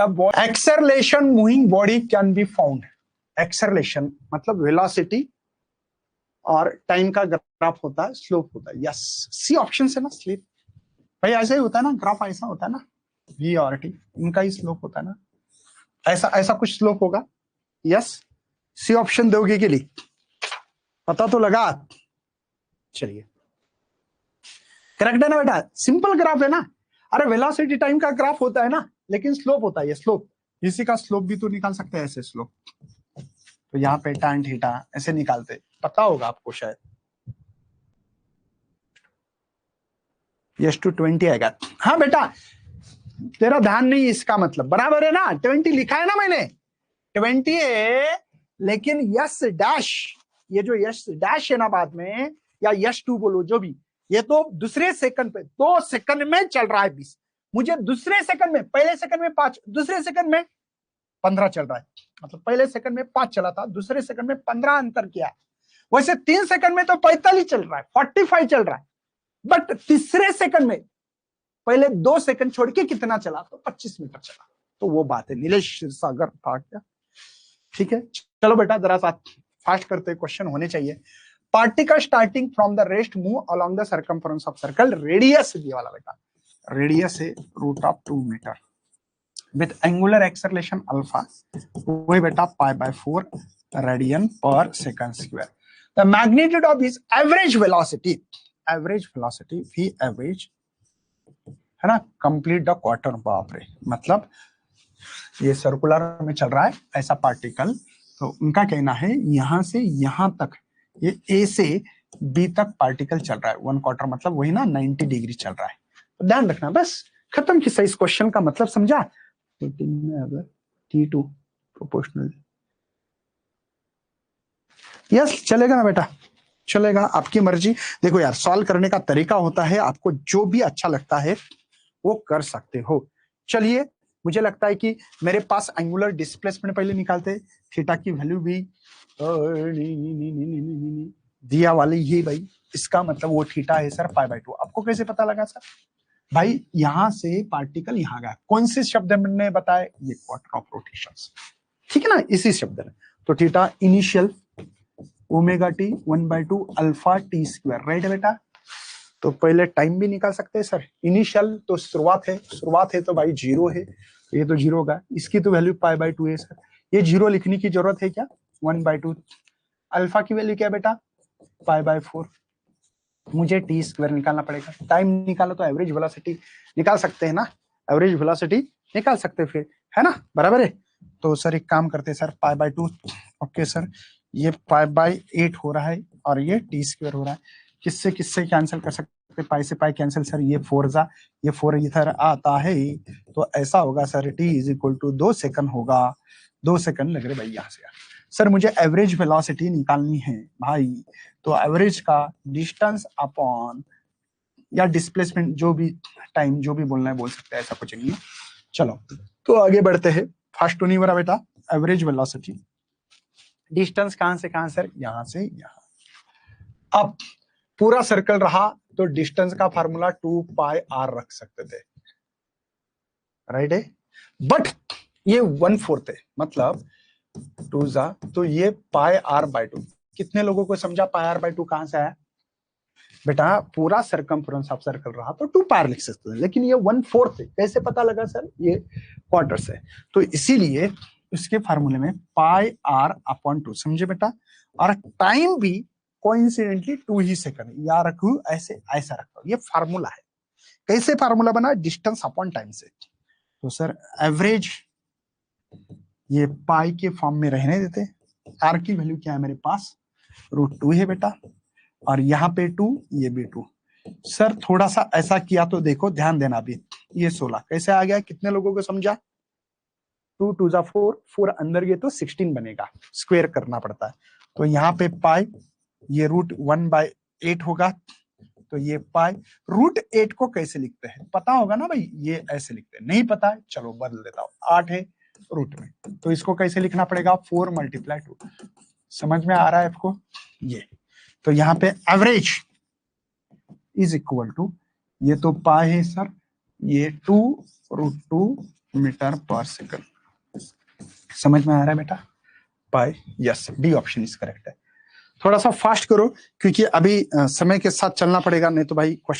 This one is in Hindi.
Acceleration moving body can be found. Acceleration मतलब वेलोसिटी और टाइम का ग्राफ होता है, स्लोप होता है। यस, सी ऑप्शन से ना, स्लीप भाई ऐसा ही होता है ना, ग्राफ ऐसा होता है ना, वी और टी इनका ही स्लोप होता है ना, ऐसा ऐसा कुछ स्लोप होगा। यस, सी ऑप्शन दोगे के लिए पता तो लगा। चलिए करेक्ट है ना बेटा, सिंपल ग्राफ है ना। अरे वेलोसिटी टाइम का ग्राफ होता है ना, लेकिन स्लोप होता है ये स्लोप। इसी का स्लोप भी तो निकाल सकते हैं ऐसे स्लोप, तो यहाँ पे tan थीटा ऐसे निकालते, पता होगा आपको शायद। यस टू 20 आएगा। हाँ बेटा तेरा ध्यान नहीं, इसका मतलब बराबर है ना, 20 लिखा है ना मैंने, 20 है, लेकिन यस डैश, ये जो यस डैश है ना बाद में, या यस टू बोलो जो भी, ये तो दूसरे सेकंड पे 2 सेकंड में चल रहा है 20। मुझे दूसरे सेकंड में, पहले सेकंड में 5, दूसरे सेकंड में 15 चल रहा है। मतलब पहले सेकंड में 5 चला था, दूसरे सेकंड में 15 अंतर किया। वैसे 3 सेकंड में तो 45 चल रहा है, 45 चल रहा है, बट तीसरे सेकंड में पहले 2 सेकंड छोड़ के कितना चला, तो 25 मीटर चला। तो वो बात है, नीलेश सागर था क्या? ठीक है, चलो बेटा जरा सा फास्ट करते, क्वेश्चन होने चाहिए। Particle starting from the rest move along the circumference of circle, radius ये वाला बेटा, रेडियस है √2 metre with angular acceleration alpha, वही बेटा π/4 रेडियन पर second square. The magnitude of his average velocity, average velocity v average है ना, कंप्लीट द क्वार्टर। बाप रे, मतलब ये सर्कुलर में चल रहा है ऐसा पार्टिकल, तो उनका कहना है यहां से यहां तक, ये ए से बी तक पार्टिकल चल रहा है 1 क्वार्टर, मतलब वही ना 90 डिग्री चल रहा है। तो ध्यान रखना, बस खत्म किस्सा। इस क्वेश्चन का मतलब समझा। अगर T2 प्रोपोर्शनल, यस चलेगा ना बेटा, चलेगा, आपकी मर्जी। देखो यार, सॉल्व करने का तरीका होता है, आपको जो भी अच्छा लगता है वो कर सकते हो। चलिए, मुझे लगता है कि मेरे पास एंगुलर डिस्प्लेसमेंट पहले निकालते, थीटा की वैल्यू भी दिया वाली ही भाई, इसका मतलब वो थीटा है सर π/2। आपको कैसे पता लगा सर? भाई यहां से पार्टिकल यहां गया, कौन से शब्द ने बताया? ये क्वार्टर ऑफ रोटेशंस, ठीक है ना, इसी शब्द में। तो theta initial omega T 1/2 alpha T square, right है बेटा। तो पहले टाइम भी निकाल सकते हैं सर, इनिशियल तो शुरुआत है, शुरुआत है तो भाई 0 है, ये तो 0 होगा, इसकी तो वैल्यू π/2 है सर, ये 0 लिखने की जरूरत है क्या? 1/2 अल्फा की वैल्यू क्या बेटा? π/4। मुझे टी स्क्वायर निकालना पड़ेगा, टाइम निकालो तो एवरेज वेलोसिटी निकाल सकते हैं ना, एवरेज वेलोसिटी निकाल सकते हैं फिर, है ना, बराबर है। तो सर एक काम करते हैं सर, π/2, ओके सर, ये π/8 हो रहा है और ये टी स्क्वायर हो रहा है, किससे किससे कैंसिल कर सकते, पाई से पाई कैंसिल सर, ये 4 जा, ये 4 इधर आता है, तो ऐसा होगा सर t = 2 सेकंड होगा, 2 सेकंड लग रहे भाई यहाँ से। सर मुझे एवरेज वेलोसिटी निकालनी है भाई, तो एवरेज का डिस्टेंस अपॉन या डिस्प्लेसमेंट, जो भी टाइम जो भी बोलना है बोल सकते हैं, ऐसा कुछ नहीं है। चलो तो आगे बढ़ते हैं, फास्ट तो नहीं हो रहा बेटा। एवरेज वेलोसिटी, डिस्टेंस कहां से कहां सर? यहां से यहां। अब पूरा सर्कल रहा तो डिस्टेंस का फार्मूला 2πr रख सकते थे, राइट है, बट ये 1/4 है, मतलब 2 जा, तो ये πr/2। कितने लोगों को समझा πr/2 कहां से आया? बेटा पूरा सर्कमफ्रेंस ऑफ सर्कल रहा तो 2πr लिख सकते थे, लेकिन ये 1/4 है, कैसे पता लगा सर? ये क्वार्टर से, तो इसीलिए इसके फार्मूले में πr/2 समझे बेटा। और टाइम भी कोइंसिडेंटली 2 ही सेकंड, या रखू ऐसे, ऐसा रखता हूं, ये फार्मूला है। कैसे फार्मूला बना? डिस्टेंस अपॉन टाइम से। तो सर एवरेज ये पाई के फॉर्म में रहने देते, आर की वैल्यू क्या है मेरे पास? √2 है बेटा, और यहाँ पे 2, ये भी 2। सर थोड़ा सा ऐसा किया तो देखो, ध्यान देना अभी, ये 16 कैसे आ गया? कितने लोगों को समझा? 2 2 जा 4, 4 अंदर गए तो 16 बनेगा, स्क्वायर करना पड़ता है। तो यहाँ पे पाई, ये √1/8 होगा, तो ये पाई। √8 को कैसे लिखते हैं पता होगा ना भाई, ये ऐसे लिखते हैं, नहीं पता है चलो बदल देता हूँ, 8 है रूट में, तो इसको कैसे लिखना पड़ेगा? 4 × 2। समझ में आ रहा है आपको? ये तो यहाँ पे एवरेज इज इक्वल टू, ये तो पाई है सर, ये 2 √2 मीटर पर सेकंड। समझ में आ रहा है बेटा? बाय yes, D option is correct है। थोड़ा सा फास्ट करो क्योंकि अभी समय के साथ चलना पड़ेगा, नहीं तो भाई क्वेश्चन